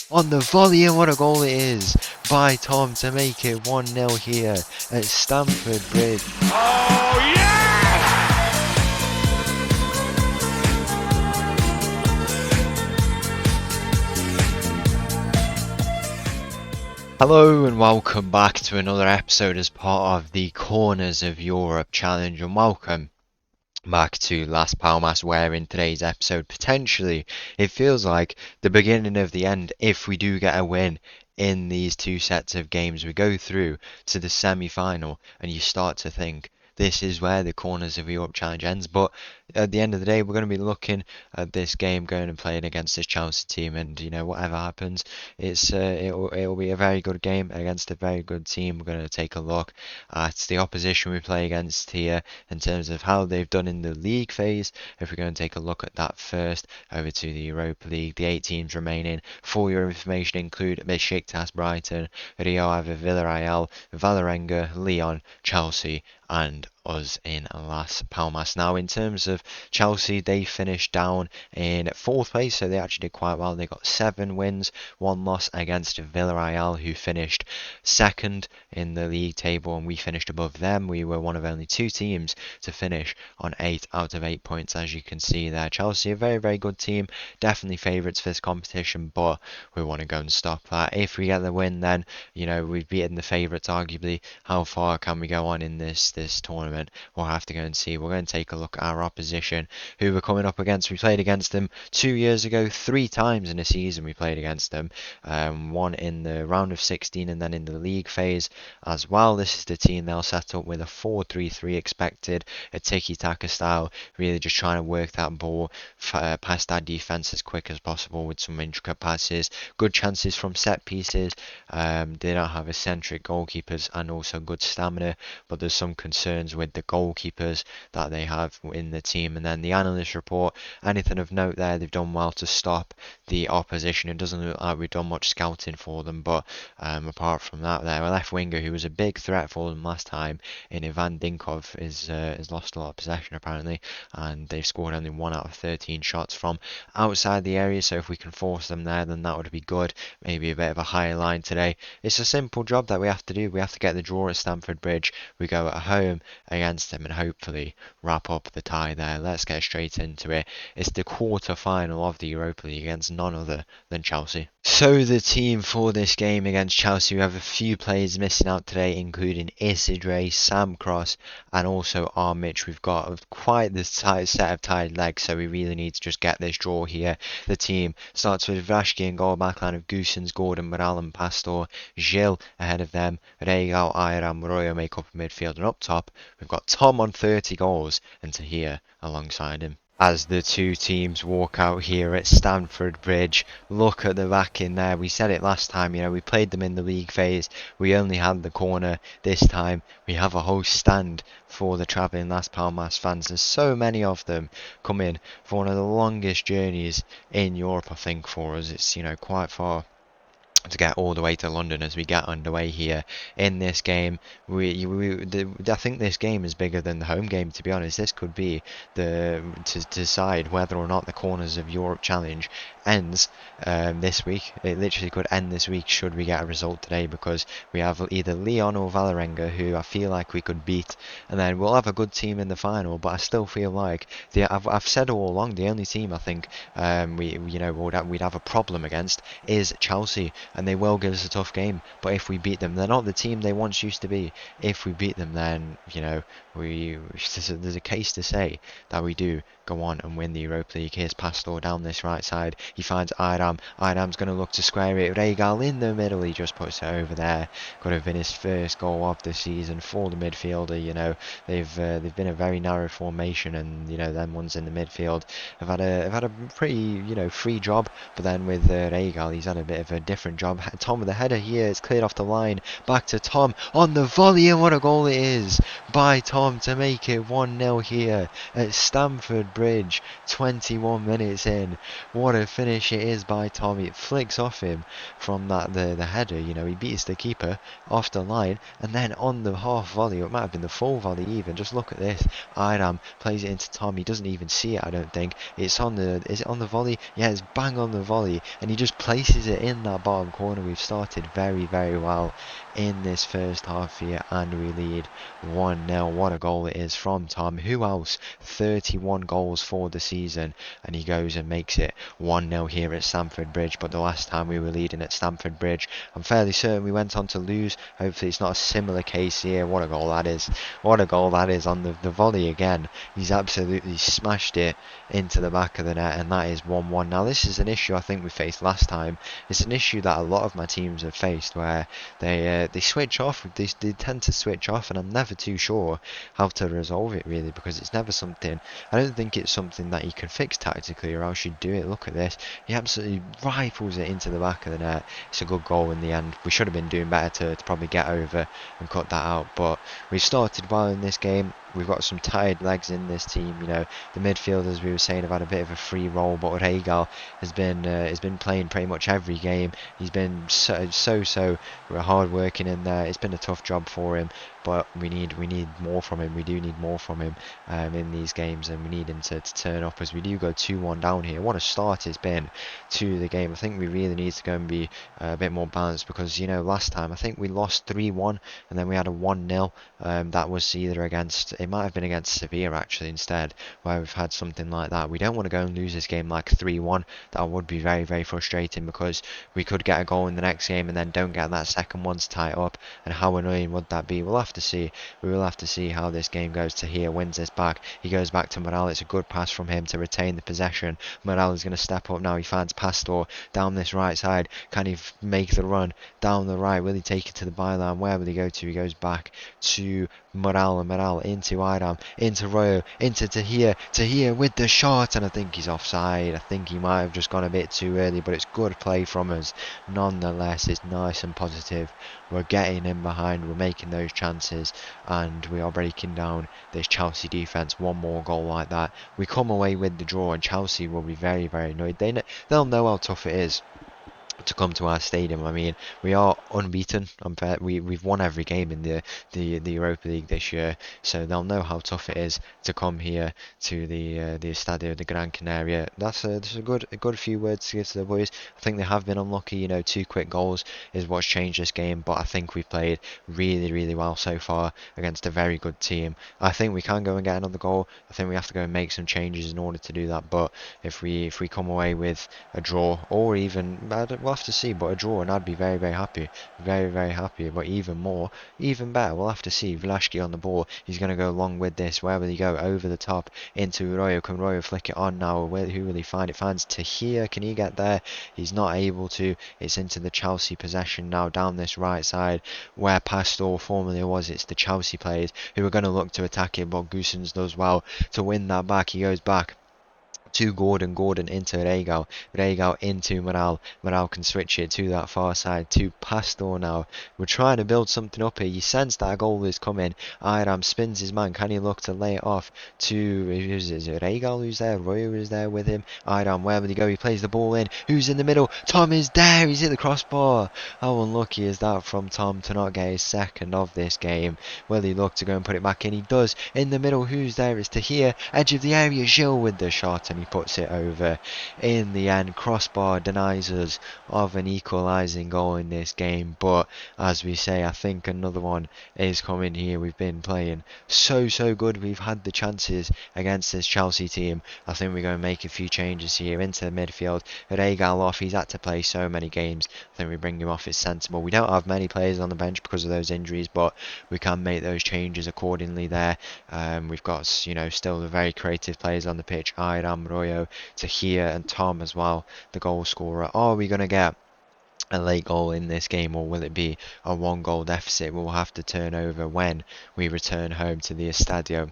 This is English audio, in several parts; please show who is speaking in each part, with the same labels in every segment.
Speaker 1: On the volley, and what a goal it is by Tom to make it 1-0 here at Stamford Bridge.
Speaker 2: Oh, yes!
Speaker 1: Hello and welcome back to another episode as part of the Corners of Europe Challenge, and welcome back to Las Palmas, where in today's episode potentially it feels like the beginning of the end if we do get a win in these two sets of games. We go through to the semi-final and you start to think this is where the Corners of Europe Challenge ends, but at the end of the day we're going to be looking at this game, going and playing against this Chelsea team, and whatever happens, it'll be a very good game against a very good team. We're going to take a look at the opposition we play against here in terms of how they've done in the league phase. If we're going to take a look at that first, over to the Europa League, the 8 teams remaining for your information include Besiktas, Brighton, Rio Ave, Villarreal, Valerenga, Lyon, Chelsea, and us in Las Palmas. Now, in terms of Chelsea, they finished down in 4th place, so they actually did quite well. They got 7 wins, 1 loss against Villarreal, who finished 2nd in the league table, and we finished above them. We were one of only 2 teams to finish on 8 out of 8 points, as you can see there. Chelsea, a very, very good team, definitely favourites for this competition, but we want to go and stop that. If we get the win, then we've beaten the favourites arguably. How far can we go on in this tournament? We'll have to go and see. We're going to take a look at our opposition, who we're coming up against. We played against them 2 years ago, 3 times in a season we played against them. One in the round of 16 and then in the league phase as well. This is the team they'll set up with a 4-3-3 expected, a tiki-taka style, really just trying to work that ball past our defence as quick as possible with some intricate passes, good chances from set pieces. They don't have eccentric goalkeepers and also good stamina, but there's some concerns with the goalkeepers that they have in the team. And then the analyst report, anything of note there, they've done well to stop the opposition. It doesn't look like we've done much scouting for them, but apart from that, their left winger, who was a big threat for them last time in Ivan Dinkov, has lost a lot of possession apparently, and they've scored only 1 out of 13 shots from outside the area. So if we can force them there, then that would be good. Maybe a bit of a higher line today. It's a simple job that we have to do. We have to get the draw at Stamford Bridge. We go at home against them and hopefully wrap up the tie there. Let's get straight into it. It's the quarter final of the Europa League against none other than Chelsea. So the team for this game against Chelsea, we have a few players missing out today, including Isidre, Sam Cross, and also Armich. We've got quite the set of tired legs, so we really need to just get this draw here. The team starts with Vashki in goal, backline of Goosens, Gordon, Moral and Pastor, Gil ahead of them, Regal, Ayram, Royo make up midfield, and up top we've got Tom on 30 goals and Tahir alongside him. As the two teams walk out here at Stamford Bridge, look at the backing there. We said it last time, we played them in the league phase. We only had the corner. This time we have a whole stand for the travelling Las Palmas fans. There's so many of them coming for one of the longest journeys in Europe, I think, for us. It's, quite far to get all the way to London as we get underway here in this game. I think this game is bigger than the home game, to be honest. This could be to decide whether or not the Corners of Europe Challenge ends this week. It literally could end this week should we get a result today, because we have either Lyon or Valerenga, who I feel like we could beat, and then we'll have a good team in the final. But I still feel like I've said all along, the only team I think we'd have a problem against is Chelsea, and they will give us a tough game. But if we beat them, they're not the team they once used to be. If we beat them, then there's a case to say that we do go on and win the Europa League. Here's Pastor down this right side. He finds Ayram. Ayram's going to look to square it. Regal in the middle. He just puts it over there. Could have been his first goal of the season for the midfielder. They've been a very narrow formation, and them ones in the midfield have had a pretty free job. But then with Regal, he's had a bit of a different job. Tom with the header here. It's cleared off the line. Back to Tom on the volley, and what a goal it is by Tom to make it 1-0 here at Stamford Bridge. 21 minutes in. What a finish it is by Tom. It flicks off him from the header. You know, he beats the keeper off the line, and then on the half volley, or it might have been the full volley even. Just look at this. Iram plays it into Tom. He doesn't even see it, I don't think. Is it on the volley? Yeah, it's bang on the volley, and he just places it in that bottom corner. We've started very, very well in this first half here, and we lead 1-0. What a goal it is from Tom. Who else? 31 goals for the season, and he goes and makes it 1-0 here at Stamford Bridge. But the last time we were leading at Stamford Bridge, I'm fairly certain we went on to lose. Hopefully it's not a similar case here. What a goal that is. What a goal that is on the volley again. He's absolutely smashed it into the back of the net, and that is 1-1. Now this is an issue I think we faced last time. It's an issue that a lot of my teams have faced, where they switch off. They tend to switch off, and I'm never too sure how to resolve it really, because it's never something. I don't think it's something that you can fix tactically, or else you'd do it. Look at this. He absolutely rifles it into the back of the net. It's a good goal in the end. We should have been doing better to probably get over and cut that out, but we've started well in this game. We've got some tired legs in this team. You know, the midfielders, we were saying, have had a bit of a free roll, but Regal has been playing pretty much every game. He's been so hard working in there. It's been a tough job for him, but we need more from him. We do need more from him in these games, and we need him to turn up, as we do go 2-1 down here. What a start it's been to the game. I think we really need to go and be a bit more balanced, because, you know, last time I think we lost 3-1 and then we had a 1-0. That was either against, it might have been against Sevilla actually instead, where we've had something like that. We don't want to go and lose this game like 3-1. That would be very, very frustrating, because we could get a goal in the next game and then don't get that second one to tie it up, and how annoying would that be? We'll have to see. We will have to see how this game goes. Tahir wins this back. He goes back to Morale. It's a good pass from him to retain the possession. Morale is going to step up now. He finds Pastor down this right side. Can he make the run down the right? Will he take it to the byline? Where will he go to? He goes back to Morale, and Morale into Iram, into Royo, into Tahir. Tahir with the shot, and I think he's offside. I think he might have just gone a bit too early, but it's good play from us. Nonetheless, it's nice and positive. We're getting in behind, we're making those chances, and we are breaking down this Chelsea defence. One more goal like that, we come away with the draw, and Chelsea will be very, very annoyed. They'll know how tough it is to come to our stadium. I mean, we are unbeaten. We've won every game in the Europa League this year, so they'll know how tough it is to come here to the Estadio de Gran Canaria. That's a good few words to give to the boys. I think they have been unlucky. You know, 2 quick goals is what's changed this game, but I think we've played really, really well so far against a very good team. I think we can go and get another goal. I think we have to go and make some changes in order to do that. But if we come away with a draw, or even we'll have to see, but a draw, and I'd be very, very happy. Very, very happy. But even better, we'll have to see. Vlaški on the ball. He's going to go along with this. Where will he go? Over the top into Royo. Can Royo flick it on now? Who will he find? It finds Tahir. Can he get there? He's not able to. It's into the Chelsea possession now, down this right side where Pastor formerly was. It's the Chelsea players who are going to look to attack it, but Goossens does well to win that back. He goes back to Gordon into Regal into Morale can switch it to that far side to Pastor now. We're trying to build something up here. You sense that a goal is coming. Iram spins his man. Can he look to lay it off to, is it Regal who's there? Royo is there with him. Iram, where will he go? He plays the ball in. Who's in the middle? Tom is there. He's hit the crossbar. How unlucky is that from Tom to not get his second of this game? Will he look to go and put it back in? He does. In the middle, who's there? It's Tahir. Edge of the area, Gilles with the shot, and he puts it over. In the end, crossbar denies us of an equalising goal in this game, but as we say, I think another one is coming here. We've been playing so good. We've had the chances against this Chelsea team. I think we're going to make a few changes here into the midfield. Regal off. He's had to play so many games. I think we bring him off. It's sensible. We don't have many players on the bench because of those injuries, but we can make those changes accordingly there. We've got, you know, still the very creative players on the pitch. Iram, Royo, Tahir and Tom as well, the goal scorer. Are we going to get a late goal in this game, or will it be a 1-goal deficit we'll have to turn over when we return home to the Estadio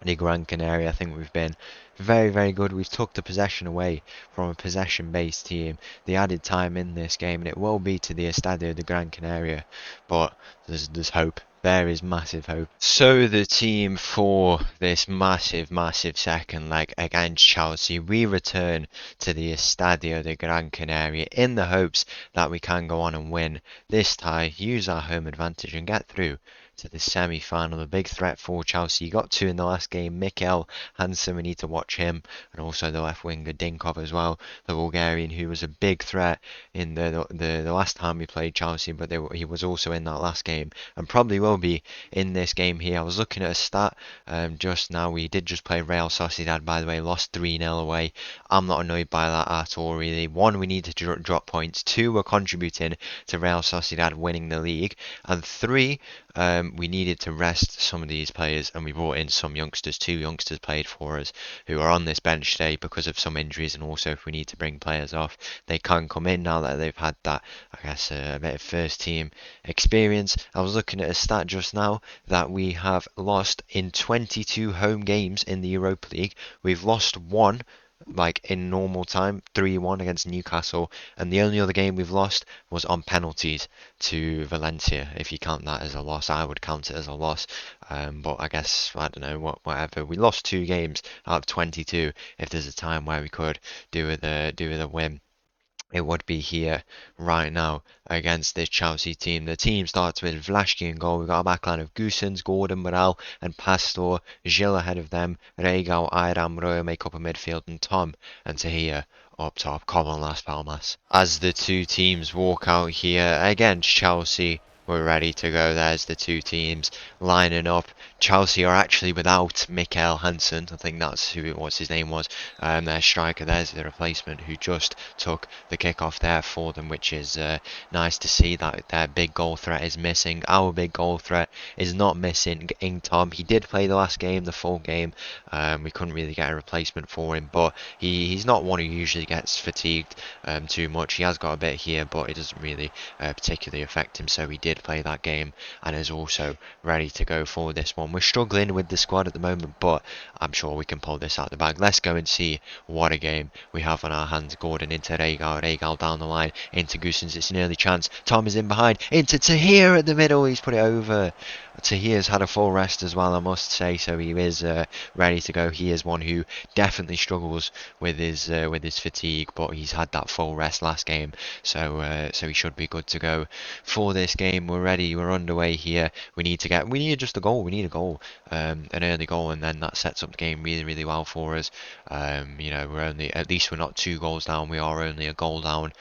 Speaker 1: the Gran Canaria. I think we've been very, very good. We've took the possession away from a possession-based team. The added time in this game, and it will be to the Estadio de Gran Canaria, but there's hope. There is massive hope. So the team for this massive, massive second leg against Chelsea, we return to the Estadio de Gran Canaria in the hopes that we can go on and win this tie, use our home advantage and get through to the semi-final. A big threat for Chelsea. You got two in the last game. Mikkel Hansen, we need to watch him, and also the left winger Dinkov as well, the Bulgarian, who was a big threat in the last time we played Chelsea, but he was also in that last game and probably will be in this game here. I was looking at a stat just now. We did just play Real Sociedad, by the way, lost 3-0 away. I'm not annoyed by that at all, really. One, we need to drop points. Two, we're contributing to Real Sociedad winning the league, and three, we needed to rest some of these players, and we brought in some youngsters. Two youngsters played for us who are on this bench today because of some injuries, and also if we need to bring players off, they can come in now that they've had that, I guess, a bit of first team experience. I was looking at a stat just now that we have lost in 22 home games in the Europa League. We've lost one, like in normal time, 3-1 against Newcastle, and the only other game we've lost was on penalties to Valencia. If you count that as a loss, I would count it as a loss, but I guess, I don't know, whatever. We lost 2 games out of 22. If there's a time where we could do with a win, it would be here right now against this Chelsea team. The team starts with Vlašky in goal. We've got a backline of Gusens, Gordon, Morel and Pastor. Gil ahead of them. Regal, Ayram, Royo make up a midfield, and Tom and Tahir up top. Come on, Las Palmas. As the two teams walk out here against Chelsea, we're ready to go. There's the two teams lining up. Chelsea are actually without Mikkel Hansen. I think that's what his name was. Their striker. There's the replacement who just took the kickoff there for them, which is nice to see that their big goal threat is missing. Our big goal threat is not missing in Tom. He did play the last game, the full game. We couldn't really get a replacement for him, but he's not one who usually gets fatigued too much. He has got a bit here, but it doesn't really particularly affect him, so he did play that game and is also ready to go for this one. We're struggling with the squad at the moment, but I'm sure we can pull this out the bag. Let's go and see what a game we have on our hands. Gordon into Regal down the line into Gusens. It's an early chance. Tom is in behind into Tahir at the middle. He's put it over. Tahir's had a full rest as well, I must say, so he is ready to go. He is one who definitely struggles with his fatigue, but he's had that full rest last game, so he should be good to go for this game. We're ready. We're underway here. We need just a goal. We need a goal, an early goal, and then that sets up the game really, really well for us. At least we're not 2 goals down. We are only a goal down,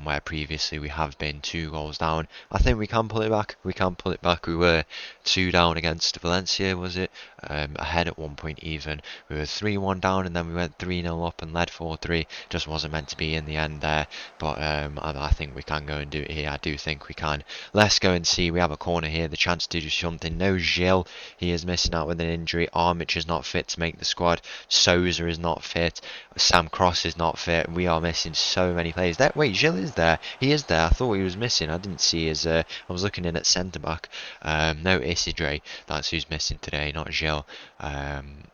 Speaker 1: where previously we have been 2 goals down. I think we can pull it back. We were 2 down against Valencia, was it? Ahead at one point even. We were 3-1 down, and then we went 3-0 up and led 4-3. Just wasn't meant to be in the end there, but I think we can go and do it here. I do think we can. Let's go and see. We have a corner here, the chance to do something. No Gil, he is missing out with an injury. Armic is not fit to make the squad. Souza is not fit. Sam Cross is not fit. We are missing so many players. Wait, Gil is there. He is there. I thought he was missing. I didn't see his. I was looking in at centre back. No Isidre. That's who's missing today, not Gil.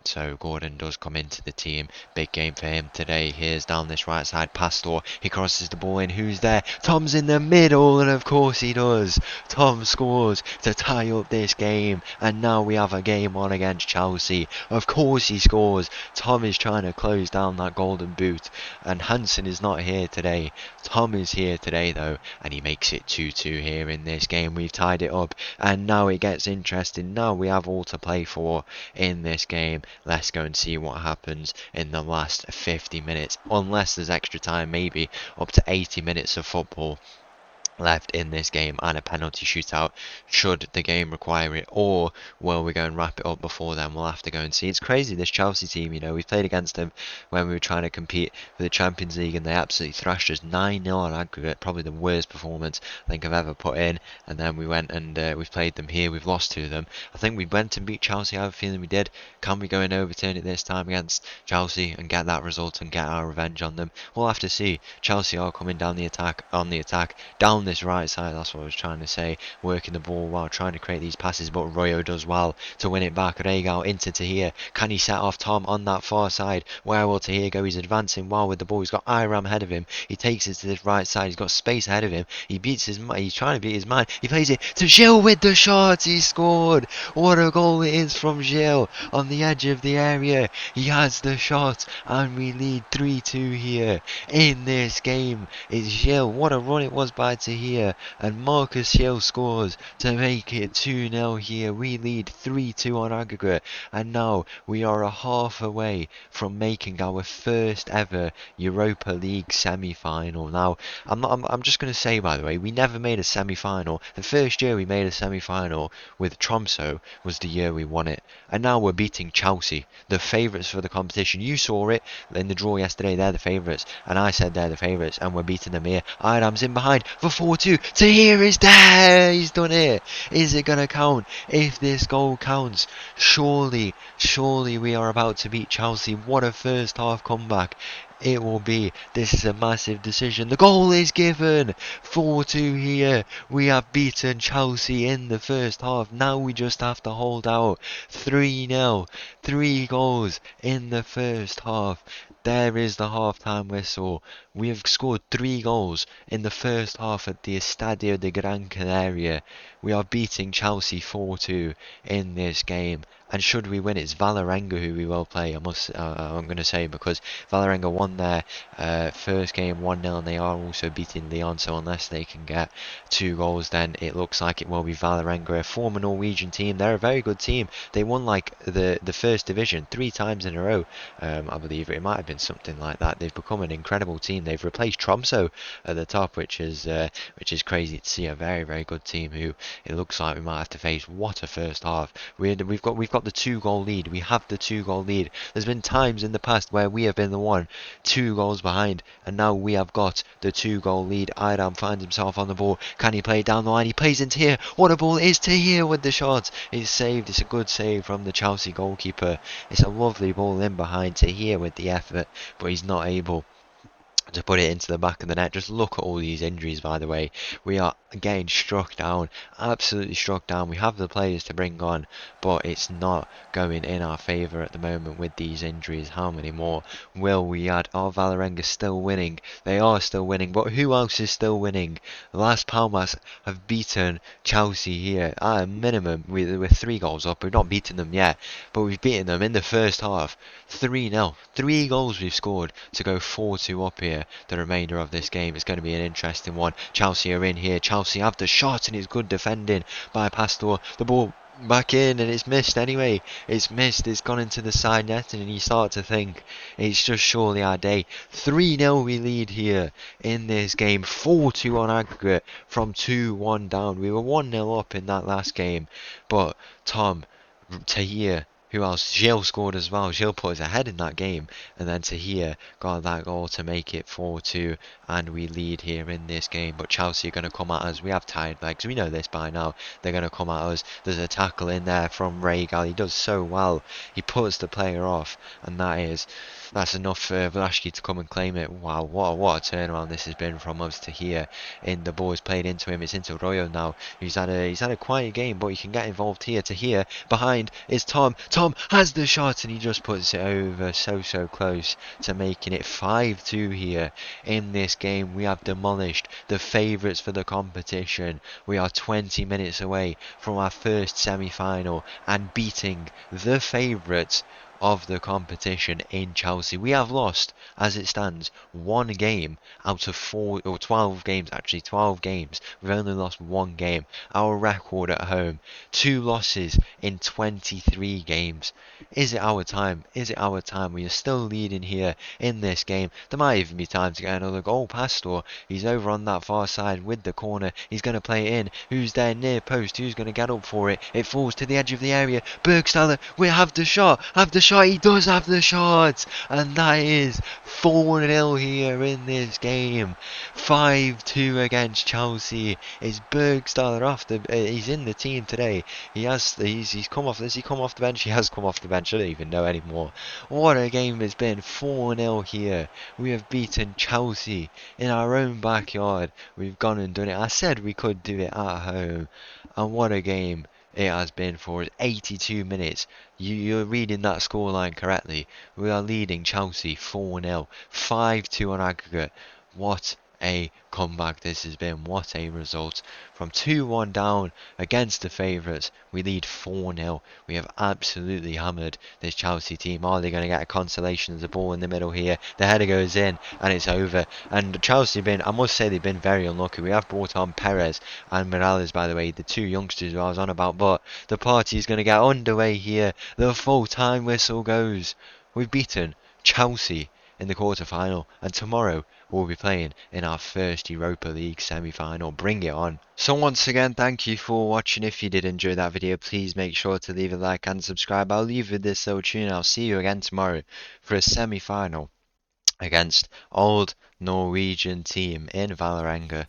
Speaker 1: So Gordon does come into the team. Big game for him today. Here's down this right side. Pastor. He crosses the ball in. Who's there? Tom's in the middle, and of course he does. Tom scores to tie up this game, and now we have a game on against Chelsea. Of course he scores. Tom is trying to close down that golden boot, and Hansen is not here today. Tom is here today though, and he makes it 2-2 here in this game. We've tied it up, and now it gets interesting. Now we have all to play for in this game. Let's go and see what happens in the last 50 minutes, unless there's extra time, maybe up to 80 minutes of football left in this game and a penalty shootout should the game require it, or will we go and wrap it up before then? We'll have to go and see. It's crazy, this Chelsea team, we played against them when we were trying to compete for the Champions League, and they absolutely thrashed us 9-0 on aggregate, probably the worst performance I think I've ever put in. And then we went and we've played them here, we've lost to them. I think we went and beat Chelsea. I have a feeling we did. Can we go and overturn it this time against Chelsea and get that result and get our revenge on them? We'll have to see. Chelsea are coming down the attack, down this right side, that's what I was trying to say, working the ball well, trying to create these passes, but Royo does well to win it back. Regal into Tahir. Can he set off Tom on that far side? Where will Tahir go? He's advancing well with the ball. He's got Iram ahead of him. He takes it to this right side. He's got space ahead of him. He's trying to beat his man. He plays it to Gilles with the shot. He scored. What a goal it is from Gilles on the edge of the area. He has the shot, and we lead 3-2 here in this game. It's Gilles. What a run it was by Tahir, and Marcus Gilles scores to make it 2-0 here. We lead 3-2 on aggregate, and now we are a half away from making our first ever Europa League semi-final. Now, I'm just going to say, by the way, we never made a semi-final. The first year we made a semi-final with Tromsø was the year we won it, and now we're beating Chelsea, the favourites for the competition. You saw it in the draw yesterday. They're the favourites, and I said they're the favourites, and we're beating them here. Iram's in behind for 4-2. Tahir is there. He's done it. Is it going to count? If this goal counts, surely we are about to beat Chelsea. What a first half comeback it will be. This is a massive decision. The goal is given. 4-2 here. We have beaten Chelsea in the first half. Now we just have to hold out. 3-0. 3 goals in the first half. There is the half-time whistle. We have scored 3 goals in the first half at the Estadio de Gran Canaria. We are beating Chelsea 4-2 in this game. And should we win, it's Vålerenga who we will play. I'm going to say, because Vålerenga won their first game 1-0, and they are also beating Lyon. So unless they can get 2 goals, then it looks like it will be Vålerenga, a former Norwegian team. They're a very good team. They won like the first division 3 times in a row. I believe it might have been something like that. They've become an incredible team. They've replaced Tromsø at the top, which is crazy to see. A very, very good team who it looks like we might have to face. What a first half. We've got the 2-goal lead. We have the 2-goal lead. There's been times in the past where we have been the one 2 goals behind, and now we have got the 2-goal lead. Iram finds himself on the ball. Can he play it down the line? He plays into here. What a ball it is to here with the shot. It's saved. It's a good save from the Chelsea goalkeeper. It's a lovely ball in behind to here with the effort, but he's not able to put it into the back of the net. Just look at all these injuries, by the way. We are getting struck down, absolutely struck down. We have the players to bring on, but it's not going in our favour at the moment with these injuries. How many more will we add? Are Vålerenga still winning? They are still winning, but who else is still winning? Las Palmas have beaten Chelsea here at a minimum. We're 3 goals up. We've not beaten them yet, but we've beaten them in the first half 3-0. 3 goals we've scored to go 4-2 up here. The remainder of this game is going to be an interesting one. Chelsea are in here. Chelsea have the shot, and it's good defending by Pastor. The ball back in, and it's missed anyway. It's missed. It's gone into the side netting, and you start to think it's just surely our day. 3-0 we lead here in this game. 4-2 on aggregate from 2-1 down. We were 1-0 up in that last game, but Tom, Tahir, who else? Gilles scored as well. Gilles put us ahead in that game, and then Tahir got that goal to make it 4-2, and we lead here in this game. But Chelsea are going to come at us. We have tired legs. We know this by now. They're going to come at us. There's a tackle in there from Regal. He does so well. He puts the player off, and that's enough for Vlašky to come and claim it. Wow, what a turnaround this has been from us to here. In the ball is played into him. It's into Royo now. He's had a quiet game, but he can get involved here. To here behind is Tom. Tom has the shot, and he just puts it over. So close to making it 5-2 here in this game. We have demolished the favourites for the competition. We are 20 minutes away from our first semi-final and beating the favourites of the competition in Chelsea. We have lost, as it stands, 1 game out of 12 games. Actually, 12 games. We've only lost 1 game. Our record at home, 2 losses in 23 games. Is it our time? Is it our time? We are still leading here in this game. There might even be time to get another goal. Pastor, he's over on that far side with the corner. He's going to play it in. Who's there near post? Who's going to get up for it? It falls to the edge of the area. Bergstaller, we have the shot. shot. He does have the shot. And that is 4-0 here in this game. 5-2 against Chelsea. Is Bergstaller off the... he's in the team today. He's come off... Has he come off the bench? He has come off the bench. I don't even know anymore. What a game it's been. 4-0 here. We have beaten Chelsea in our own backyard. We've gone and done it. I said we could do it at home. And what a game it has been for us. 82 minutes. You're reading that scoreline correctly. We are leading Chelsea 4-0. 5-2 on aggregate. What a comeback this has been. What a result. From 2-1 down against the favourites, we lead 4-0. We have absolutely hammered this Chelsea team. Are they going to get a consolation of the ball in the middle here? The header goes in and it's over. And Chelsea I must say they've been very unlucky. We have brought on Perez and Morales, by the way, the two youngsters who I was on about. But the party is going to get underway here. The full time whistle goes. We've beaten Chelsea in the quarter-final, and tomorrow we'll be playing in our first Europa League semi-final. Bring it on. So once again, thank you for watching. If you did enjoy that video, please make sure to leave a like and subscribe. I'll leave with this little tune. I'll see you again tomorrow for a semi-final against old Norwegian team in Valerenga.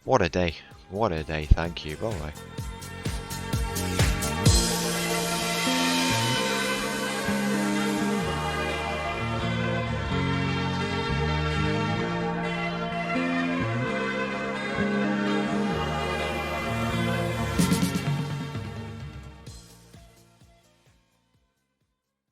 Speaker 1: What a day. What a day. Thank you. Bye-bye.